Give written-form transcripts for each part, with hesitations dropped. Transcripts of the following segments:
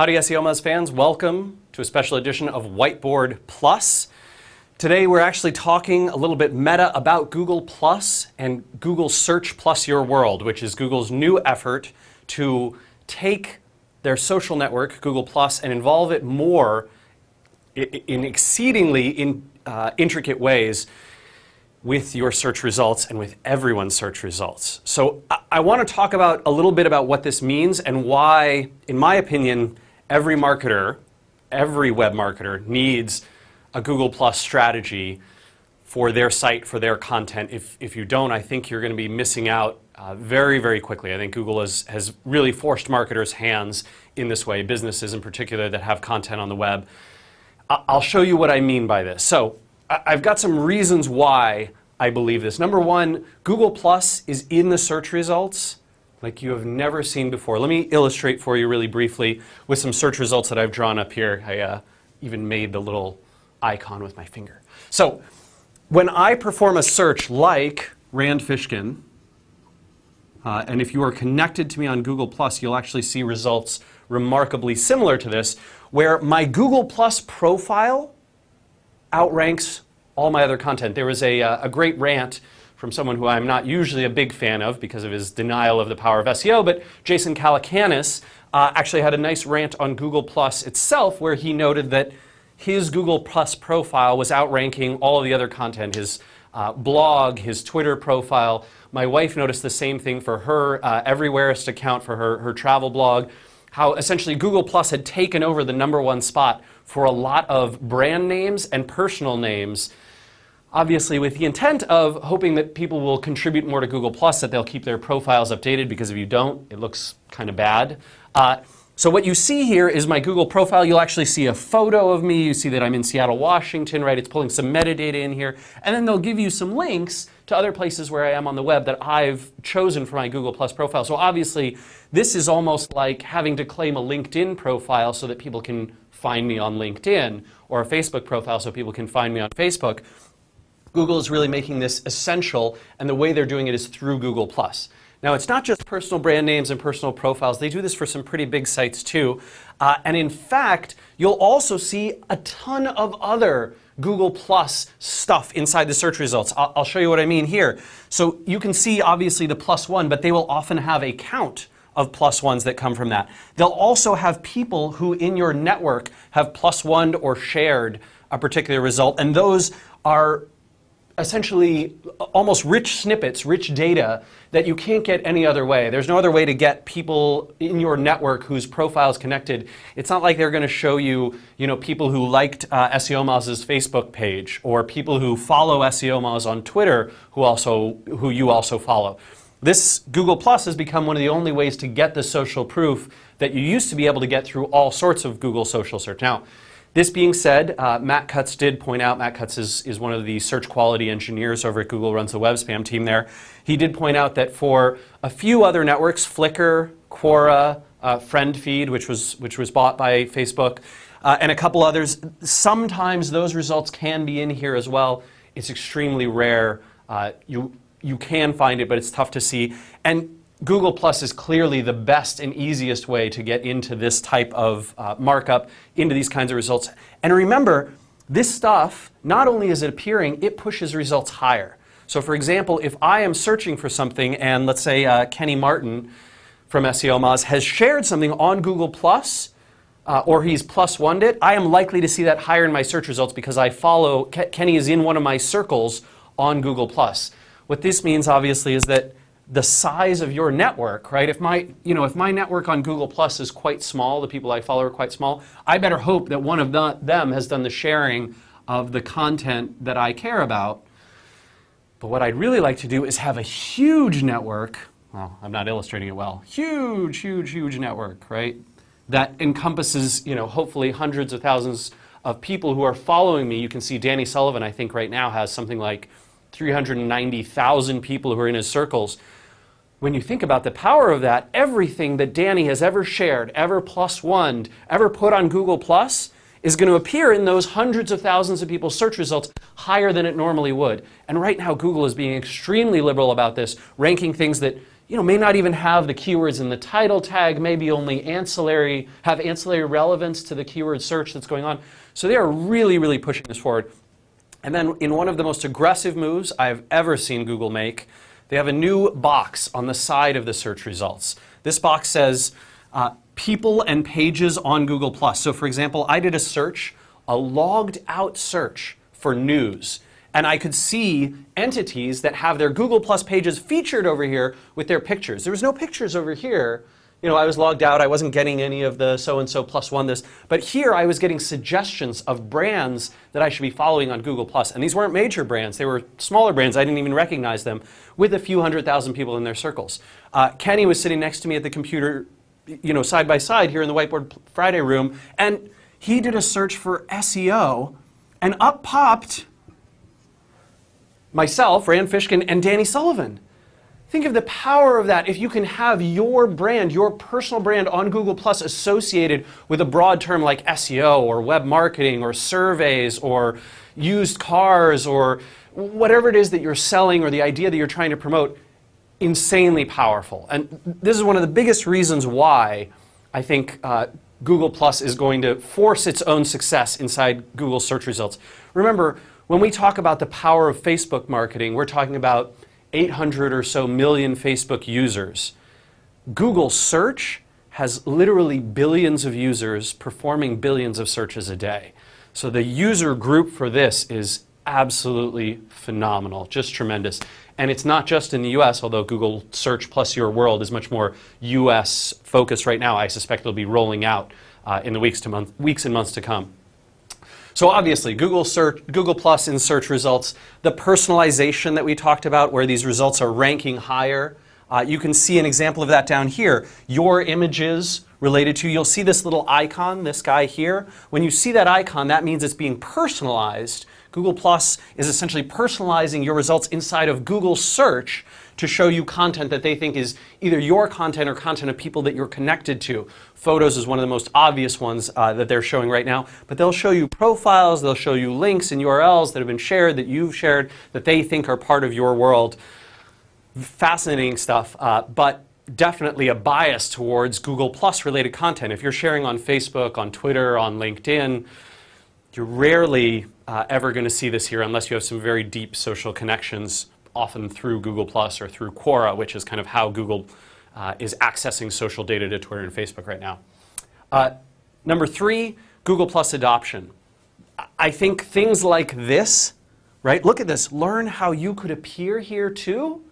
Howdy SEO Muzz fans, welcome to a special edition of Whiteboard Plus. Today we're actually talking a little bit meta about Google Plus and Google Search Plus Your World, which is Google's new effort to take their social network, Google Plus, and involve it more in exceedingly intricate ways with your search results and with everyone's search results. So I want to talk about a little bit about what this means and why, in my opinion, every marketer, every web marketer needs a Google Plus strategy for their site, for their content. If you don't, I think you're going to be missing out very, very quickly. I think Google has really forced marketers' hands in this way, businesses in particular that have content on the web. I'll show you what I mean by this. So I've got some reasons why I believe this. Number one, Google Plus is in the search results like you have never seen before. Let me illustrate for you really briefly with some search results that I've drawn up here. I even made the little icon with my finger. So when I perform a search like Rand Fishkin, and if you are connected to me on Google Plus, you'll actually see results remarkably similar to this, where my Google Plus profile outranks all my other content. There was a great rant from someone who I'm not usually a big fan of because of his denial of the power of SEO, but Jason Calacanis actually had a nice rant on Google Plus itself where he noted that his Google Plus profile was outranking all of the other content, his blog, his Twitter profile. My wife noticed the same thing for her Everywhereist account for her travel blog, how essentially Google Plus had taken over the #1 spot for a lot of brand names and personal names, obviously with the intent of hoping that people will contribute more to Google Plus, that they'll keep their profiles updated, because if you don't, it looks kind of bad. So what you see here is my Google profile. You'll actually see a photo of me. You see that I'm in Seattle, Washington, right? It's pulling some metadata in here. And then they'll give you some links to other places where I am on the web that I've chosen for my Google Plus profile. So obviously, this is almost like having to claim a LinkedIn profile so that people can find me on LinkedIn, or a Facebook profile so people can find me on Facebook. Google is really making this essential, and the way they're doing it is through Google Plus. Now, it's not just personal brand names and personal profiles. They do this for some pretty big sites too. And in fact, you'll also see a ton of other Google Plus stuff inside the search results. I'll show you what I mean here. So you can see obviously the +1, but they will often have a count of +1s that come from that. They'll also have people who in your network have +1'd or shared a particular result, and those are essentially almost rich snippets, rich data that you can't get any other way. There's no other way to get people in your network whose profile is connected. It's not like they're going to show you, people who liked SEO Muzz's Facebook page, or people who follow SEO Muzz on Twitter who you also follow. This Google Plus has become one of the only ways to get the social proof that you used to be able to get through all sorts of Google social search. Now, this being said, Matt Cutts did point out, Matt Cutts is one of the search quality engineers over at Google, runs the web spam team there. He did point out that for a few other networks, Flickr, Quora, FriendFeed, which was bought by Facebook, and a couple others, sometimes those results can be in here as well. It's extremely rare. You can find it, but it's tough to see. And Google Plus is clearly the best and easiest way to get into this type of markup, into these kinds of results. And remember, this stuff, not only is it appearing, it pushes results higher. So for example, if I am searching for something and let's say Kenny Martin from SEO Muzz has shared something on Google Plus, or he's +1'd it, I am likely to see that higher in my search results because I follow, Kenny is in one of my circles on Google Plus. What this means obviously is that the size of your network, right? If my network on Google Plus is quite small, the people I follow are quite small, I better hope that one of them has done the sharing of the content that I care about. But what I'd really like to do is have a huge network, well, I'm not illustrating it well, huge network, right? That encompasses, hopefully hundreds of thousands of people who are following me. You can see Danny Sullivan, I think right now has something like 390,000 people who are in his circles. When you think about the power of that, everything that Danny has ever shared, ever +1'd, ever put on Google Plus is going to appear in those hundreds of thousands of people's search results higher than it normally would. And right now, Google is being extremely liberal about this, ranking things that may not even have the keywords in the title tag, maybe only have ancillary relevance to the keyword search that's going on. So they are really, really pushing this forward. And then in one of the most aggressive moves I've ever seen Google make, they have a new box on the side of the search results. This box says people and pages on Google+. So for example, I did a search, a logged out search for news. And I could see entities that have their Google Plus pages featured over here with their pictures. There was no pictures over here. I was logged out. I wasn't getting any of the so-and-so plus one this. But here I was getting suggestions of brands that I should be following on Google Plus. And these weren't major brands. They were smaller brands. I didn't even recognize them, with a few 100,000 people in their circles. Kenny was sitting next to me at the computer, side by side here in the Whiteboard Friday room. And he did a search for SEO. And up popped myself, Rand Fishkin, and Danny Sullivan. Think of the power of that. If you can have your brand, your personal brand on Google Plus associated with a broad term like SEO or web marketing or surveys or used cars or whatever it is that you're selling or the idea that you're trying to promote, insanely powerful. And this is one of the biggest reasons why I think Google Plus is going to force its own success inside Google search results. Remember, when we talk about the power of Facebook marketing, we're talking about 800 or so million Facebook users. Google search has literally billions of users performing billions of searches a day. So the user group for this is absolutely phenomenal, just tremendous. And it's not just in the US, although Google Search plus Your World is much more US focused right now. I suspect it'll be rolling out in the weeks and months to come. So obviously, Google Plus in search results, the personalization that we talked about where these results are ranking higher, you can see an example of that down here. Your images related to, you'll see this little icon, this guy here. When you see that icon, that means it's being personalized. Google Plus is essentially personalizing your results inside of Google Search to show you content that they think is either your content or content of people that you're connected to. Photos is one of the most obvious ones that they're showing right now, but they'll show you profiles, they'll show you links and URLs that have been shared, that you've shared, that they think are part of your world. Fascinating stuff, but definitely a bias towards Google Plus related content. If you're sharing on Facebook, on Twitter, on LinkedIn, you're rarely ever going to see this here unless you have some very deep social connections, often through Google Plus or through Cara, which is kind of how Google is accessing social data to Twitter and Facebook right now. Number 3, Google Plus adoption. I think things like this, right? Look at this. Learn how you could appear here too.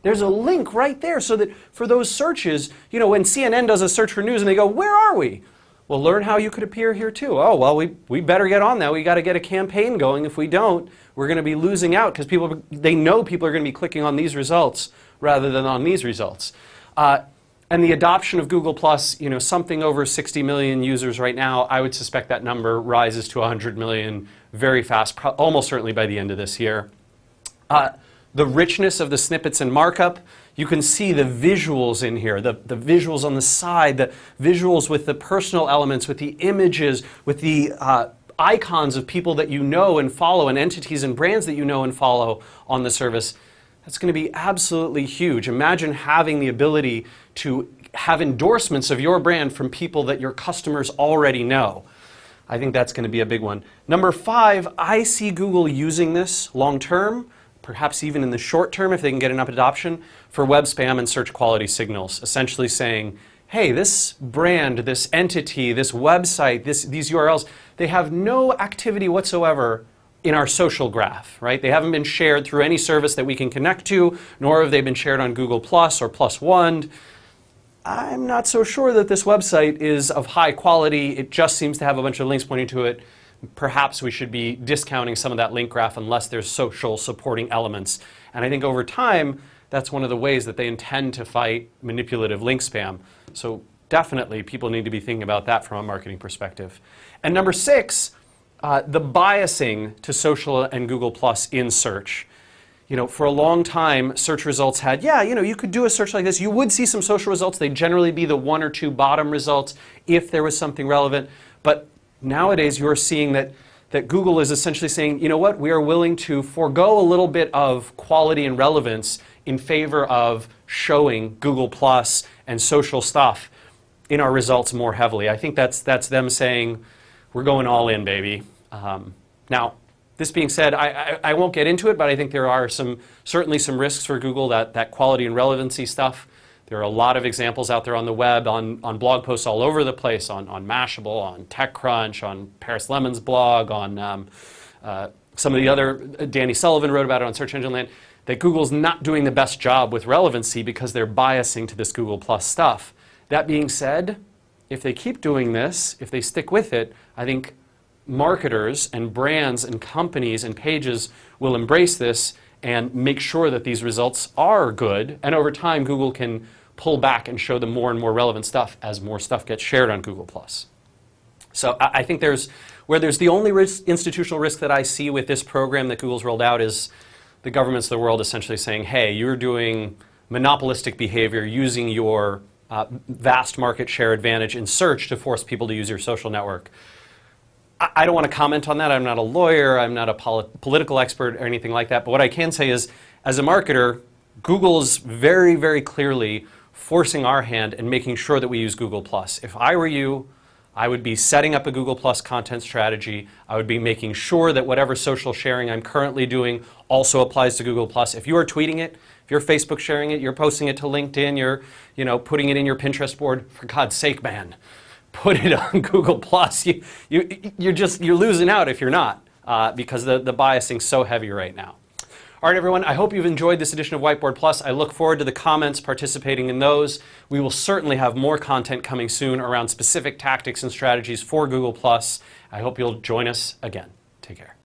There's a link right there so that for those searches, when CNN does a search for news and they go, where are we? Well, learn how you could appear here too. Oh, well, we better get on that. We got to get a campaign going. If we don't, we're going to be losing out because they know people are going to be clicking on these results rather than on these results. And the adoption of Google Plus, something over 60 million users right now. I would suspect that number rises to 100 million very fast, almost certainly by the end of this year. The richness of the snippets and markup. You can see the visuals in here, the visuals on the side, the visuals with the personal elements, with the images, with the icons of people that you know and follow, and entities and brands that you know and follow on the service. That's going to be absolutely huge. Imagine having the ability to have endorsements of your brand from people that your customers already know. I think that's going to be a big one. Number 5, I see Google using this long term, perhaps even in the short term if they can get enough adoption, for web spam and search quality signals. Essentially saying, hey, this brand, this entity, this website, these URLs, they have no activity whatsoever in our social graph, right? They haven't been shared through any service that we can connect to, nor have they been shared on Google Plus or Plus One. I'm not so sure that this website is of high quality. It just seems to have a bunch of links pointing to it. Perhaps we should be discounting some of that link graph unless there's social supporting elements. And I think over time, that's one of the ways that they intend to fight manipulative link spam. So definitely, people need to be thinking about that from a marketing perspective. And number 6, the biasing to social and Google Plus in search. For a long time, search results had, you could do a search like this. You would see some social results. They'd generally be the 1 or 2 bottom results if there was something relevant. But nowadays, you're seeing that Google is essentially saying, you know what, we are willing to forego a little bit of quality and relevance in favor of showing Google Plus and social stuff in our results more heavily. I think that's them saying, we're going all in, baby. Now, this being said, I won't get into it, but I think there are certainly some risks for Google, that quality and relevancy stuff. There are a lot of examples out there on the web, on blog posts all over the place, on Mashable, on TechCrunch, on Paris Lemon's blog, on some of the other, Danny Sullivan wrote about it on Search Engine Land, that Google's not doing the best job with relevancy because they're biasing to this Google Plus stuff. That being said, if they keep doing this, if they stick with it, I think marketers and brands and companies and pages will embrace this and make sure that these results are good. And over time, Google can pull back and show them more and more relevant stuff as more stuff gets shared on Google+. So I think where there's the only institutional risk that I see with this program that Google's rolled out is the governments of the world essentially saying, hey, you're doing monopolistic behavior using your vast market share advantage in search to force people to use your social network. I don't want to comment on that. I'm not a lawyer. I'm not a political expert or anything like that. But what I can say is, as a marketer, Google's very, very clearly forcing our hand and making sure that we use Google+. If I were you, I would be setting up a Google+ content strategy. I would be making sure that whatever social sharing I'm currently doing also applies to Google+. If you are tweeting it, if you're Facebook sharing it, you're posting it to LinkedIn, you're putting it in your Pinterest board, for God's sake, man, put it on Google+. You're losing out if you're not, because the biasing's so heavy right now. All right, everyone, I hope you've enjoyed this edition of Whiteboard Plus. I look forward to the comments, participating in those. We will certainly have more content coming soon around specific tactics and strategies for Google+. I hope you'll join us again. Take care.